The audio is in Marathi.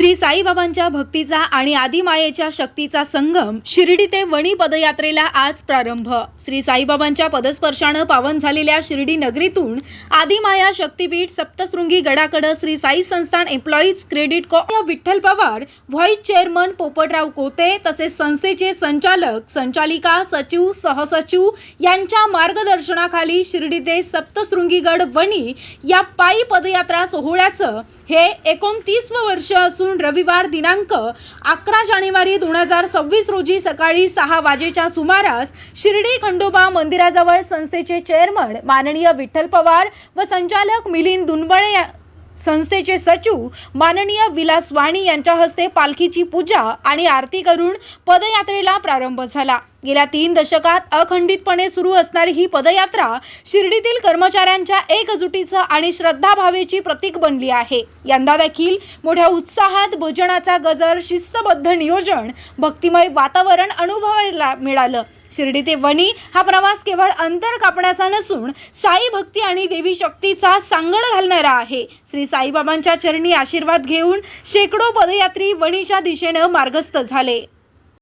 श्री साईबाबांच्या भक्तीचा आणि आदिमायेच्या शक्तीचा संगम शिर्डी ते वणी पदयात्रेला आज प्रारंभ। श्री साईबाबांच्या पदस्पर्शाने पावन झालेल्या शिर्डी नगरीतून आदिमाया शक्तीपीठ सप्तशृंगी गडाकडे श्री साई संस्थान एम्प्लॉईज क्रेडिट को विठ्ठल पवार, व्हाईस चेअरमन पोपटराव कोते तसेच संस्थेचे संचालक, संचालिका, सचिव, सहसचिव यांच्या मार्गदर्शनाखाली शिर्डी ते सप्तशृंगी गड वणी या पायी पदयात्रा सोहळ्याचं हे 29वे वर्ष असून रविवार दिनांक 11 जानेवारी 2026 रोजी सकाळी 6 वाजेच्या सुमारास शिर्डी खंडोबा मंदिराजवळ संस्थेचे चेअरमन माननीय विठ्ठल पवार व संचालक मिलिंद दुनबळे, संस्थेचे सचिव माननीय विलास वाणी यांच्या हस्ते पालखीची पूजा आणि आरती करून पदयात्रेला प्रारंभ झाला। गेल्या 3 दशकात अखंडितपणे सुरू असणारी ही पदयात्रा शिर्डीतील कर्मचाऱ्यांच्या एकजुटीचं आणि श्रद्धाभावेची प्रतीक बनली आहे। यंदा देखील मोठ्या उत्साहात भजनाचा गजर, शिस्तबद्ध नियोजन, भक्तिमय वातावरण अनुभवायला मिळालं। शिर्डी ते वणी हा प्रवास केवळ अंतर कापण्याचा नसून साई भक्ती आणि देवी शक्तीचा सांगड घालणारा आहे। श्री साईबाबांच्या चरणी आशीर्वाद घेऊन शेकडो पदयात्री वणीच्या दिशेने मार्गस्थ झाले।